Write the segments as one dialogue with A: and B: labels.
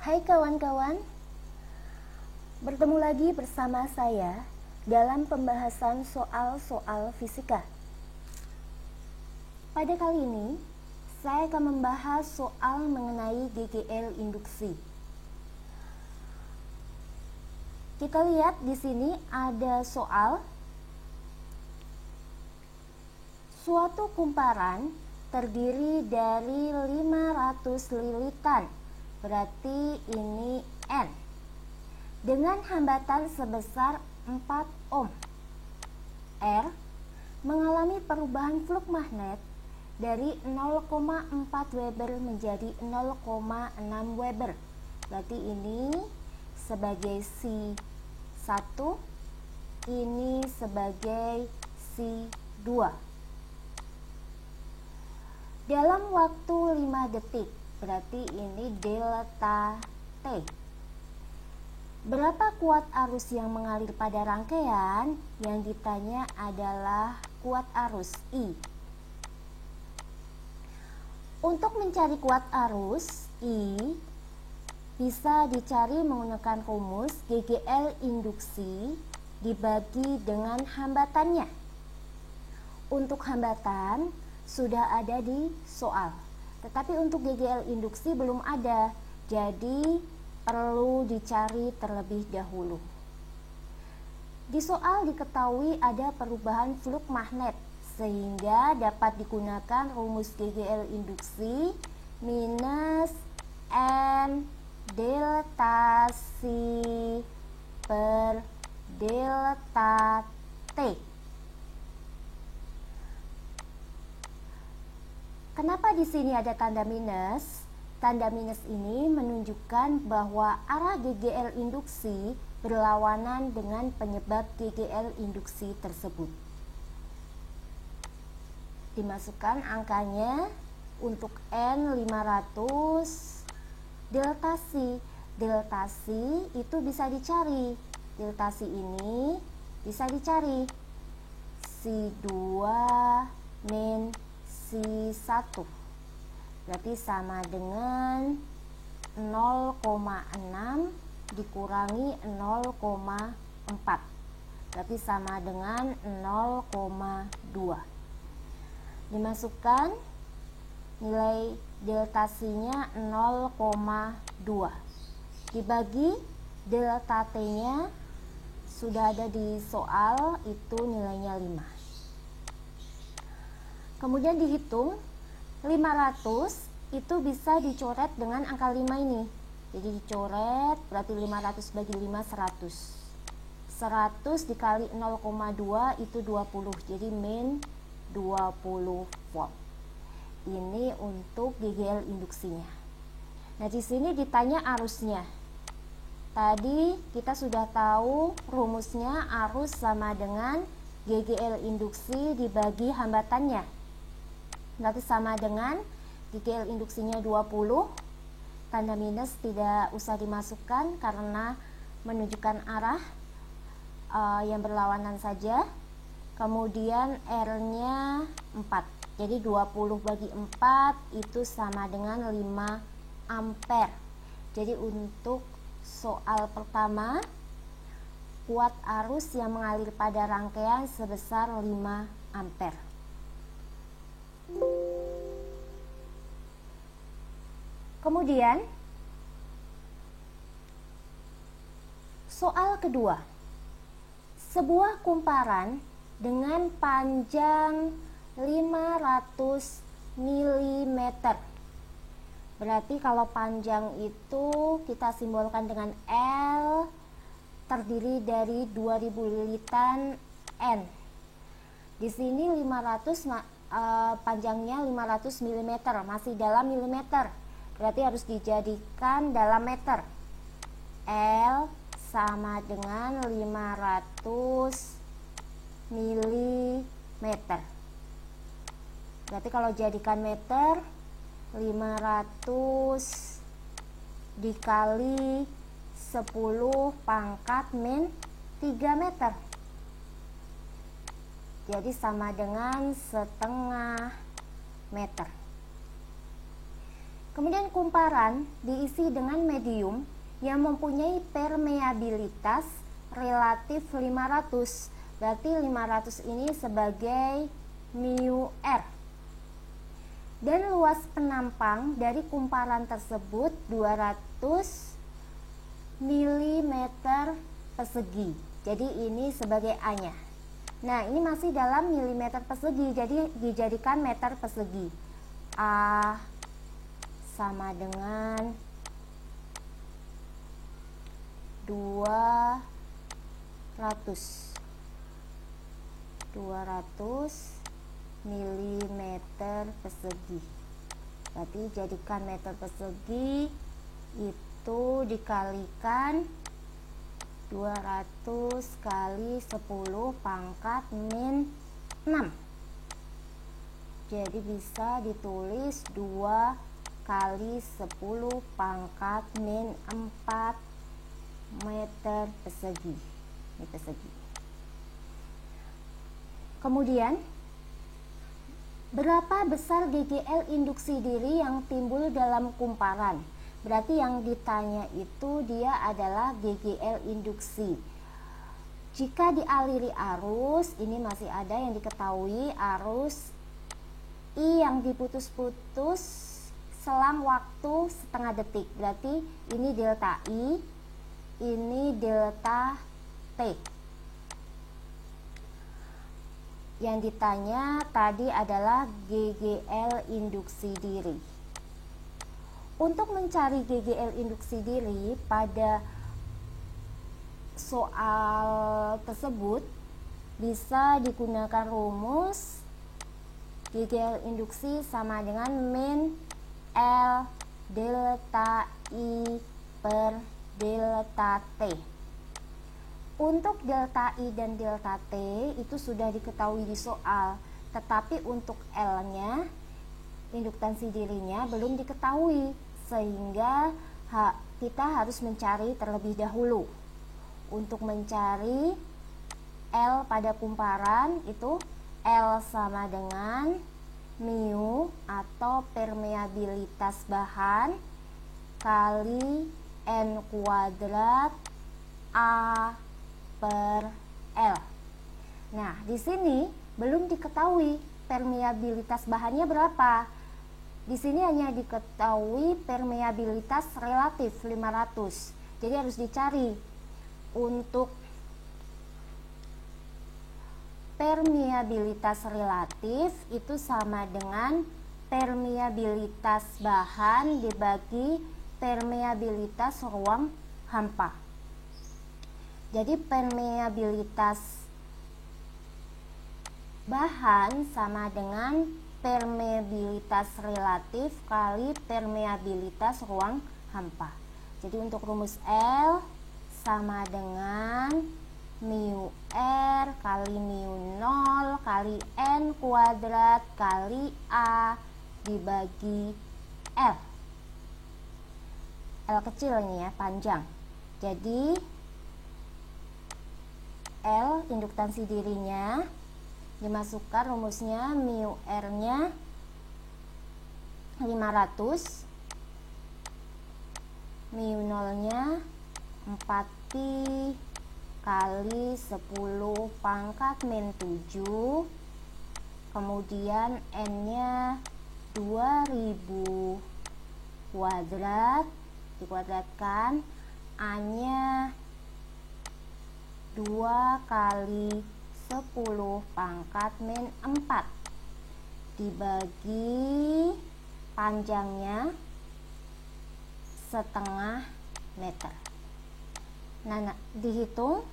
A: Hai kawan-kawan, bertemu lagi bersama saya dalam pembahasan soal-soal fisika. Pada kali ini, saya akan membahas soal mengenai GGL induksi. Kita lihat di sini ada soal. Suatu kumparan terdiri dari 500 lilitan, berarti ini N, dengan hambatan sebesar 4 ohm. R mengalami perubahan flux magnet dari 0,4 Weber menjadi 0,6 Weber. Berarti ini sebagai C1, ini sebagai C2. Dalam waktu 5 detik, berarti ini delta T. Berapa kuat arus yang mengalir pada rangkaian? Yang ditanya adalah kuat arus I. Untuk mencari kuat arus I, bisa dicari menggunakan rumus GGL induksi dibagi dengan hambatannya. Untuk hambatan sudah ada di soal, tetapi untuk GGL induksi belum ada, jadi perlu dicari terlebih dahulu. Di soal diketahui ada perubahan flux magnet, sehingga dapat digunakan rumus GGL induksi minus N delta C per delta T. Kenapa di sini ada tanda minus? Tanda minus ini menunjukkan bahwa arah GGL induksi berlawanan dengan penyebab GGL induksi tersebut. Dimasukkan angkanya untuk N 500, delta C. Delta C itu bisa dicari. Delta C ini bisa dicari. C2 min C1 berarti sama dengan 0,6 dikurangi 0,4 berarti sama dengan 0,2. Dimasukkan nilai delta C nya 0,2 dibagi delta T nya sudah ada di soal, itu nilainya 5. Kemudian dihitung 500 itu bisa dicoret dengan angka 5 ini. Jadi dicoret berarti 500 bagi 5 100. 100 dikali 0,2 itu 20. Jadi min 20 volt. Ini untuk GGL induksinya. Nah, di sini ditanya arusnya. Tadi kita sudah tahu rumusnya, arus sama dengan GGL induksi dibagi hambatannya. Berarti sama dengan GGL induksinya 20, tanda minus tidak usah dimasukkan karena menunjukkan arah yang berlawanan saja. Kemudian R-nya 4, jadi 20 bagi 4 itu sama dengan 5 ampere. Jadi untuk soal pertama, kuat arus yang mengalir pada rangkaian sebesar 5 ampere. Kemudian soal kedua, sebuah kumparan dengan panjang 500 mm. Berarti kalau panjang itu kita simbolkan dengan L, terdiri dari 2000 lilitan N. Di sini 500 panjangnya 500 mm, masih dalam milimeter. Berarti harus dijadikan dalam meter. L sama dengan 500 mm. Berarti kalau jadikan meter, 500 dikali 10 pangkat min 3 meter. Jadi sama dengan setengah meter. Kemudian kumparan diisi dengan medium yang mempunyai permeabilitas relatif 500. Berarti 500 ini sebagai mu R. Dan luas penampang dari kumparan tersebut 200 mm persegi. Jadi ini sebagai A-nya. Nah, ini masih dalam milimeter persegi, jadi dijadikan meter persegi. A sama dengan 200 mm persegi. Berarti jadikan meter persegi itu dikalikan 200 kali 10 pangkat min 6. Jadi bisa ditulis 2 kali 10 pangkat min 4 meter persegi. Ini persegi. Kemudian, berapa besar GGL induksi diri yang timbul dalam kumparan? Berarti yang ditanya itu dia adalah GGL induksi. Jika dialiri arus, ini masih ada yang diketahui arus I yang diputus-putus selang waktu setengah detik. Berarti ini delta I, ini delta T. Yang ditanya tadi adalah GGL induksi diri. Untuk mencari GGL induksi diri pada soal tersebut bisa digunakan rumus GGL induksi sama dengan min L delta I per delta T. Untuk delta I dan delta T itu sudah diketahui di soal, tetapi untuk L-nya, induktansi dirinya belum diketahui, sehingga kita harus mencari terlebih dahulu. Untuk mencari L pada kumparan itu L sama dengan mu atau permeabilitas bahan kali N kuadrat A per L. Nah, di sini belum diketahui permeabilitas bahannya berapa. Di sini hanya diketahui permeabilitas relatif 500. Jadi harus dicari untuk permeabilitas relatif itu sama dengan permeabilitas bahan dibagi permeabilitas ruang hampa. Jadi permeabilitas bahan sama dengan permeabilitas relatif kali permeabilitas ruang hampa. Jadi untuk rumus L sama dengan mu R kali mu 0 kali N kuadrat kali A dibagi L. L kecil ini ya, panjang. Jadi L induktansi dirinya dimasukkan rumusnya mu R nya 500, mu 0 nya 4pi kali 10 pangkat min 7, kemudian N nya 2000 kuadrat dikuadratkan, A nya 2 kali 10 pangkat min 4 dibagi panjangnya setengah meter. Nah, dihitung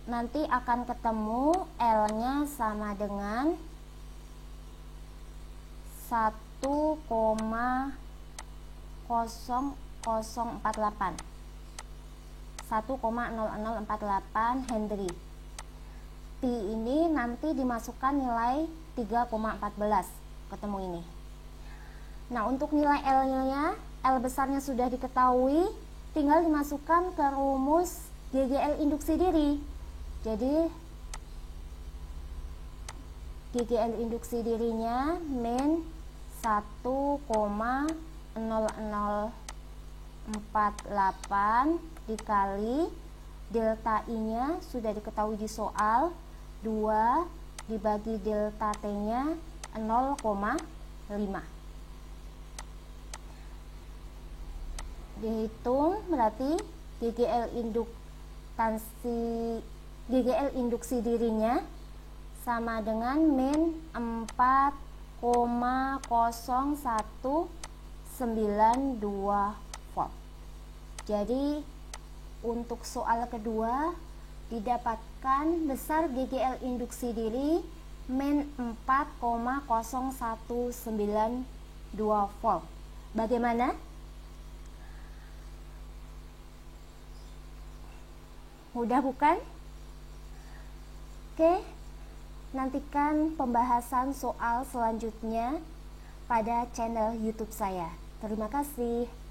A: nanti akan ketemu L nya sama dengan 1,0048 Henry. Pi ini nanti dimasukkan nilai 3,14, ketemu ini. Nah, untuk nilai L-nya, L besarnya sudah diketahui, tinggal dimasukkan ke rumus GGL induksi diri. Jadi GGL induksi dirinya min 1,0048 0048 dikali delta I-nya sudah diketahui di soal, 2 dibagi delta T-nya 0,5. Dihitung berarti GGL induksi dirinya sama dengan min 4,0192 volt. Jadi untuk soal kedua didapatkan besar GGL induksi diri min 4,0192 volt. Bagaimana? Mudah bukan? Oke, nantikan pembahasan soal selanjutnya pada channel YouTube saya. Terima kasih.